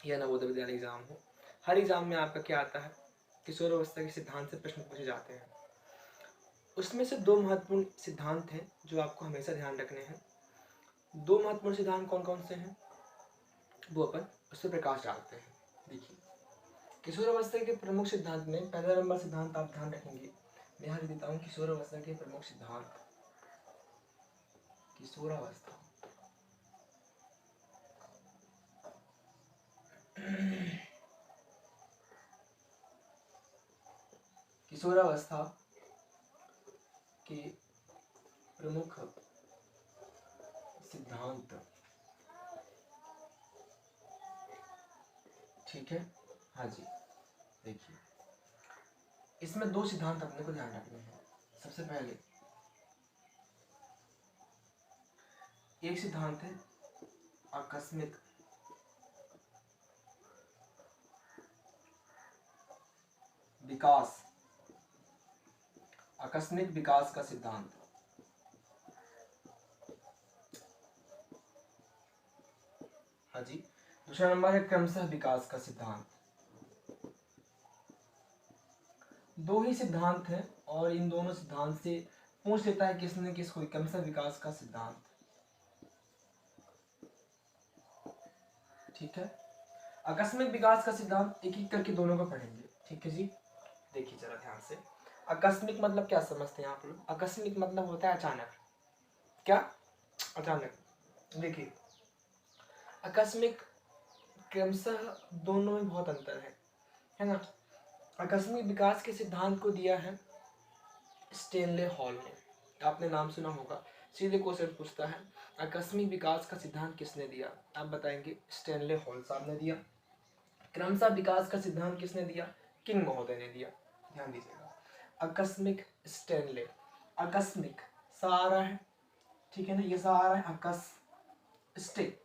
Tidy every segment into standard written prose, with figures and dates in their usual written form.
या नवोदय विद्यालय एग्जाम हो, हर एग्जाम में आपका क्या आता है, किशोरावस्था के सिद्धांत से प्रश्न पूछे जाते हैं। उसमें से दो महत्वपूर्ण सिद्धांत हैं जो आपको हमेशा ध्यान रखने हैं। दो महत्वपूर्ण सिद्धांत कौन कौन से हैं वो अपन उस पर प्रकाश डालते हैं। देखिए, किशोरावस्था के प्रमुख सिद्धांत में पहला नंबर सिद्धांत आप ध्यान रखेंगे, मैं यहाँ देता हूँ किशोरावस्था के प्रमुख सिद्धांत। किशोरावस्था किशोरावस्था के प्रमुख सिद्धांत, ठीक है। हाँ जी, देखिए इसमें दो सिद्धांत अपने को ध्यान रखने हैं। सबसे पहले एक सिद्धांत है आकस्मिक विकास, आकस्मिक विकास का सिद्धांत। हाँ जी, दूसरा नंबर है क्रमशः विकास का सिद्धांत। दो ही सिद्धांत हैं और इन दोनों सिद्धांत से पूछ लेता है किसने किसको, क्रमशः विकास का सिद्धांत, ठीक है। आकस्मिक विकास का सिद्धांत एक एक करके दोनों को पढ़ेंगे, ठीक है जी। देखिए जरा ध्यान से, आकस्मिक मतलब क्या समझते हैं आप लोग? आकस्मिक मतलब होता है अचानक, क्या? अचानक। देखिए आकस्मिक क्रमशः दोनों में बहुत अंतर है ना। आकस्मिक विकास के सिद्धांत को दिया है स्टेनले हॉल ने, आपने नाम सुना होगा। सीधे क्वेश्चन पूछता है आकस्मिक विकास का सिद्धांत किसने दिया, आप बताएंगे स्टेनले हॉल साहब ने दिया। क्रमशः विकास का सिद्धांत किसने दिया? किंग महोदय ने दिया। ध्यान दीजिएगा, आकस्मिक स्टेनले, आकस्मिक सा आ रहा है, ठीक है ना, ये सा आ रहा है, आकस स्टे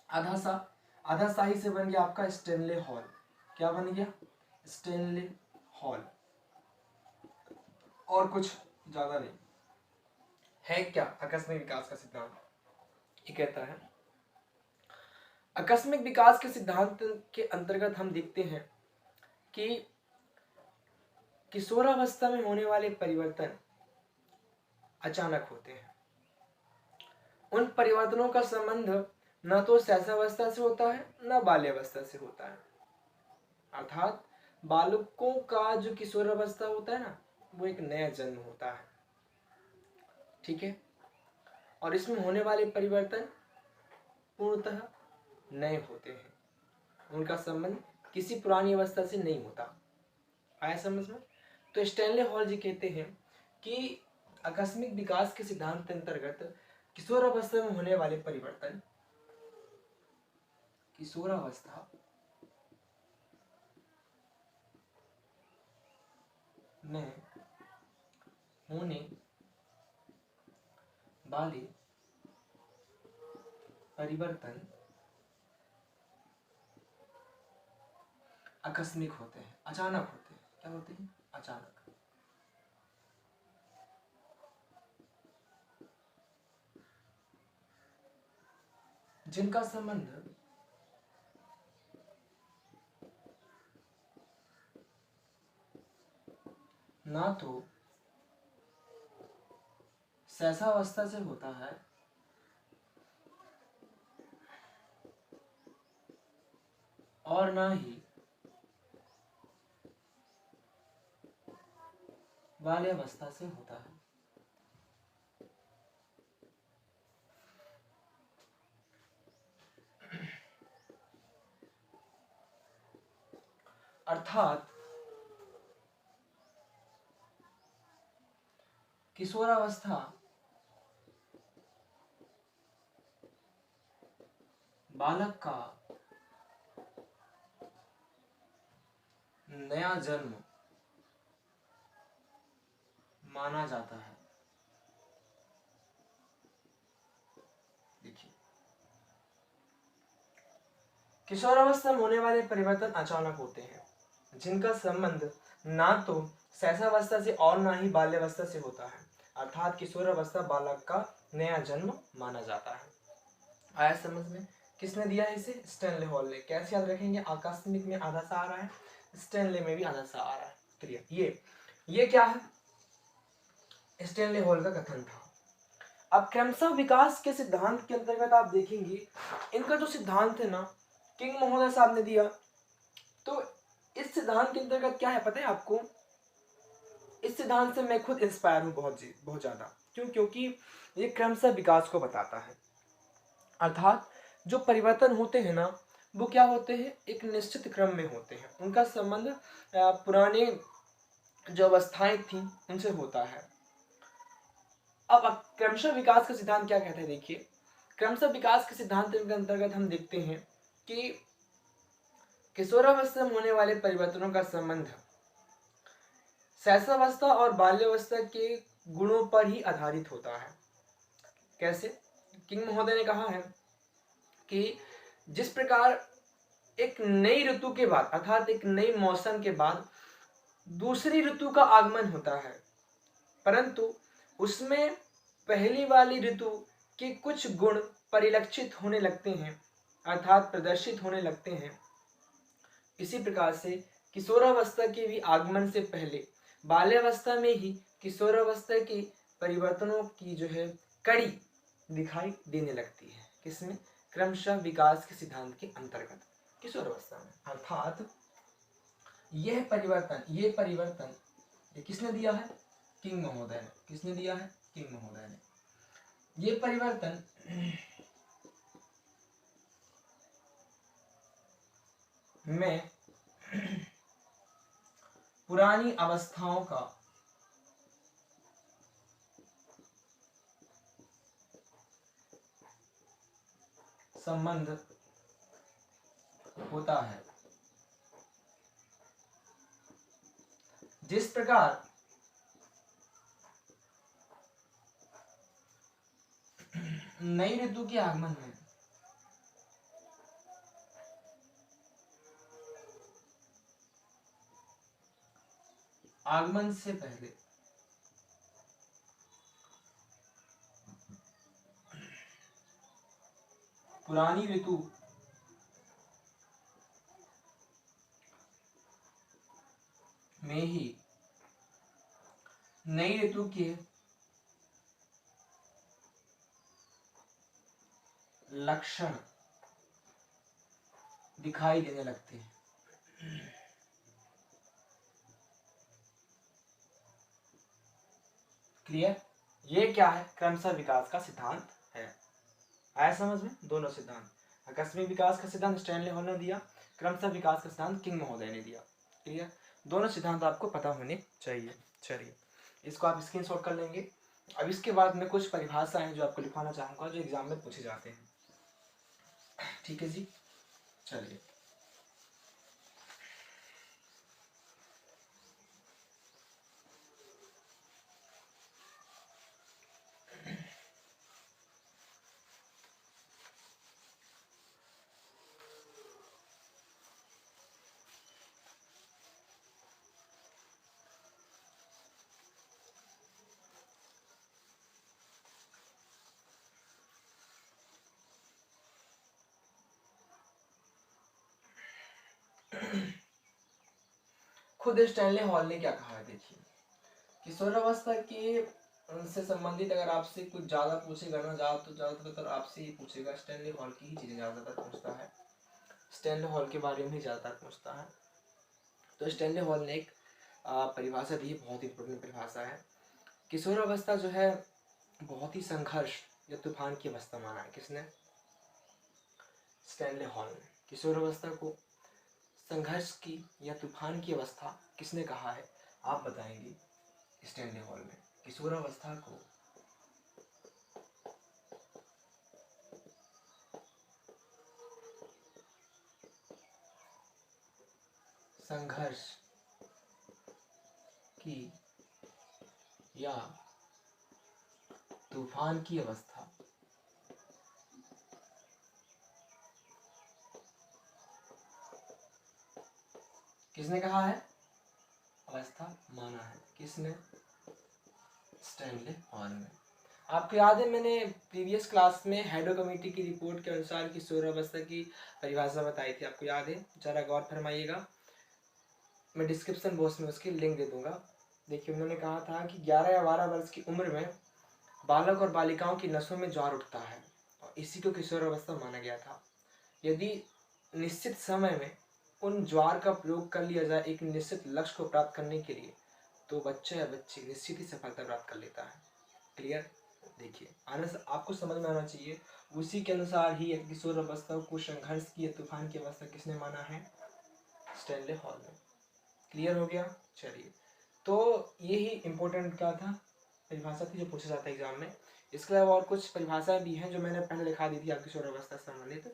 आधा शाही से बन गया आपका स्टेनले हॉल। क्या बन गया? Stanley hall. और कुछ ज्यादा नहीं है। क्या आकस्मिक विकास का सिद्धांत? ये कहता है आकस्मिक विकास के सिद्धांत के अंतर्गत हम देखते हैं कि किशोरावस्था में होने वाले परिवर्तन अचानक होते हैं। उन परिवर्तनों का संबंध न तो शैशवावस्था से होता है न बाल्यावस्था से होता है। अर्थात बालकों का जो किशोरावस्था होता है ना, वो एक नया जन्म होता है, ठीक है। और इसमें होने वाले परिवर्तन पूर्णतः नए होते हैं, उनका संबंध किसी पुरानी अवस्था से नहीं होता। आया समझ में? तो स्टैनले हॉल जी कहते हैं कि आकस्मिक विकास के सिद्धांत के अंतर्गत किशोरावस्था में होने वाले परिवर्तन, किशोरावस्था में होने वाले परिवर्तन आकस्मिक होते हैं, अचानक होते हैं। क्या होते हैं? अचानक। जिनका संबंध ना तो शैशवावस्था से होता है और ना ही बाल्यावस्था से होता है। अर्थात किशोरावस्था बालक का नया जन्म माना जाता है। देखिए, किशोरावस्था में होने वाले परिवर्तन अचानक होते हैं जिनका संबंध ना तो शैशवावस्था से और ना ही बाल्यावस्था से होता है। अर्थात किशोरावस्था बालक का नया जन्म माना जाता है। आया समझ में? किसने दिया है इसे? स्टैनले हॉल ने। कैसे याद रखेंगे? आकस्मिक में आधा सा आ रहा है, स्टैनले में भी आधा सा आ रहा है। क्लियर? ये क्या है? स्टैनले हॉल का कथन था। अब क्रमशः विकास के सिद्धांत के अंतर्गत आप देखेंगे, इनका जो सिद्धांत है ना, किंग महोदय साहब ने दिया। तो इस सिद्धांत के अंतर्गत क्या है पता है आपको? इस सिद्धांत से मैं खुद इंस्पायर हूँ बहुत ज्यादा। क्यों? क्योंकि ये क्रमशः विकास को बताता है। अर्थात जो परिवर्तन होते हैं ना, वो क्या होते हैं? एक निश्चित क्रम में होते हैं। उनका संबंध पुराने जो अवस्थाएं थी उनसे होता है। अब क्रमशः विकास का सिद्धांत क्या कहता है? देखिए, क्रमशः विकास के सिद्धांत के अंतर्गत हम देखते हैं कि किशोरावस्था में होने वाले परिवर्तनों का संबंध शैशवावस्था और बाल्यावस्था के गुणों पर ही आधारित होता है। कैसे? किंग महोदय ने कहा है कि जिस प्रकार एक नई ऋतु के बाद अर्थात एक नई मौसम के बाद दूसरी ऋतु का आगमन होता है, परंतु उसमें पहली वाली ऋतु के कुछ गुण परिलक्षित होने लगते हैं अर्थात प्रदर्शित होने लगते हैं। इसी प्रकार से किशोरावस्था के भी आगमन से पहले बाल्यावस्था में ही किशोरावस्था के परिवर्तनों की जो है कड़ी दिखाई देने लगती है। किसमें? क्रमशः विकास के सिद्धांत के अंतर्गत किशोरावस्था में। अर्थात ये परिवर्तन ये किसने दिया है? किंग महोदय ने। किसने दिया है? किंग महोदय ने। ये परिवर्तन में पुरानी अवस्थाओं का संबंध होता है। जिस प्रकार नई ऋतु के आगमन में आगमन से पहले पुरानी ऋतु में ही नई ऋतु के लक्षण दिखाई देने लगते हैं। क्लियर? ये क्या है? क्रमशः विकास का सिद्धांत है। आया समझ में? दोनों सिद्धांत, आकस्मिक विकास का सिद्धांत स्टैनले हॉल ने दिया, क्रमशः विकास का सिद्धांत किंग महोदय ने दिया। क्लियर? दोनों सिद्धांत आपको पता होने चाहिए। चलिए, इसको आप स्क्रीनशॉट कर लेंगे। अब इसके बाद में कुछ परिभाषाएं हैं जो आपको लिखवाना चाहूंगा, जो एग्जाम में पूछे जाते हैं। ठीक है जी, चलिए। खुद स्टैनले हॉल ने क्या कहा है? देखिए, किशोरावस्था के से संबंधित अगर आपसे कुछ ज्यादा पूछेगा ना, ज्यादातर आपसे ही पूछेगा, स्टैनले हॉल की ही चीजें ज्यादातर पूछता है, स्टैनले हॉल के बारे में ही ज्यादातर पूछता है। तो स्टैनले हॉल ने एक परिभाषा दी, बहुत इंपॉर्टेंट परिभाषा है। किशोरावस्था जो है बहुत ही संघर्ष या तूफान की अवस्था माना है। किसने? स्टैनले हॉल ने। किशोरावस्था को संघर्ष की या तूफान की अवस्था किसने कहा है? आप बताएंगे। स्टैनले हॉल ने किशोरावस्था को संघर्ष की या तूफान की अवस्था किसने कहा है? अवस्था माना है। किसने? स्टैनले हॉल ने। आपको याद है मैंने प्रीवियस क्लास में हेडो कमेटी की रिपोर्ट के अनुसार किशोर अवस्था की परिभाषा बताई थी, आपको याद है? जरा गौर फरमाइएगा, मैं डिस्क्रिप्शन बॉक्स में उसकी लिंक दे दूंगा। देखिए उन्होंने कहा था कि 11 या 12 वर्ष की उम्र में बालक और बालिकाओं की नसों में ज्वार उठता है और इसी को किशोर अवस्था माना गया था। यदि निश्चित समय में उन ज्वार का प्रयोग कर लिया जाए एक निश्चित लक्ष्य को प्राप्त करने के लिए, तो बच्चा या बच्ची निश्चित ही सफलता प्राप्त कर लेता है। क्लियर? देखिए आने से आपको समझ में आना चाहिए। उसी के अनुसार ही एक किशोर अवस्था को संघर्ष की तूफान की अवस्था किसने माना है? स्टैनले हॉल ने। क्लियर हो गया? चलिए, तो यही इम्पोर्टेंट क्या था, परिभाषा थी जो पूछा जाता है एग्जाम में। इसके अलावा और कुछ परिभाषाएं भी हैं जो मैंने पहले लिखा दी थी आपकी किशोर अवस्था से संबंधित,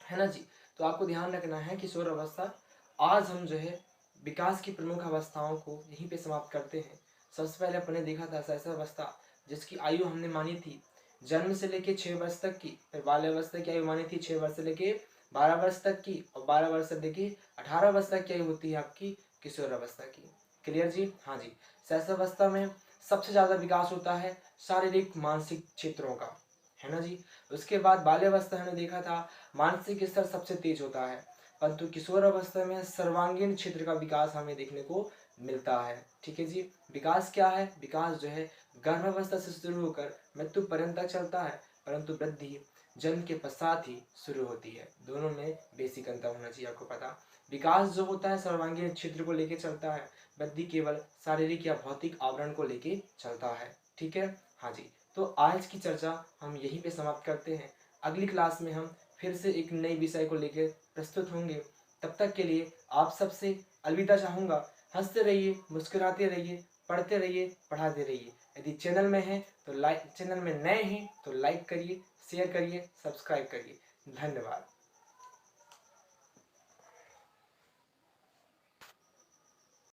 है ना जी। तो आपको ध्यान रखना है किशोर अवस्था। आज हम जो है विकास की प्रमुख अवस्थाओं को यहीं पे समाप्त करते हैं। सबसे पहले अपने देखा था शैशवावस्था, जिसकी आयु हमने मानी थी जन्म से लेके 6 वर्ष तक की। फिर बाल्यावस्था की आयु मानी थी 6 वर्ष से लेके 12 वर्ष तक की, और 12 वर्ष से लेके 18 वर्ष तक की आयु होती है आपकी किशोर अवस्था की। क्लियर जी? हाँ जी। शैशवावस्था में सबसे ज्यादा विकास होता है शारीरिक मानसिक क्षेत्रों का, है ना जी। उसके बाद बाल्यावस्था हमने देखा था मानसिक स्तर सबसे तेज होता है, परंतु किशोर अवस्था में सर्वांगीण क्षेत्र का विकास हमें देखने को मिलता है। ठीक है जी। विकास क्या है? विकास जो है गर्भावस्था से शुरू होकर मृत्यु पर्यंत तक चलता है, परंतु वृद्धि जन्म के पश्चात ही शुरू होती है। दोनों में बेसिक अंतर होना चाहिए आपको पता। विकास जो होता है सर्वांगीण क्षेत्र को लेके चलता है, वृद्धि केवल शारीरिक या भौतिक आवरण को लेके चलता है। ठीक है? हाँ जी। तो आज की चर्चा हम यहीं पे समाप्त करते हैं। अगली क्लास में हम फिर से एक नई विषय को लेकर प्रस्तुत होंगे। तब तक के लिए आप सबसे अलविदा चाहूँगा। हंसते रहिए, मुस्कुराते रहिए, पढ़ते रहिए, पढ़ाते रहिए। यदि चैनल में हैं तो लाइक, चैनल में नए हैं तो लाइक करिए, शेयर करिए, सब्सक्राइब करिए। धन्यवाद।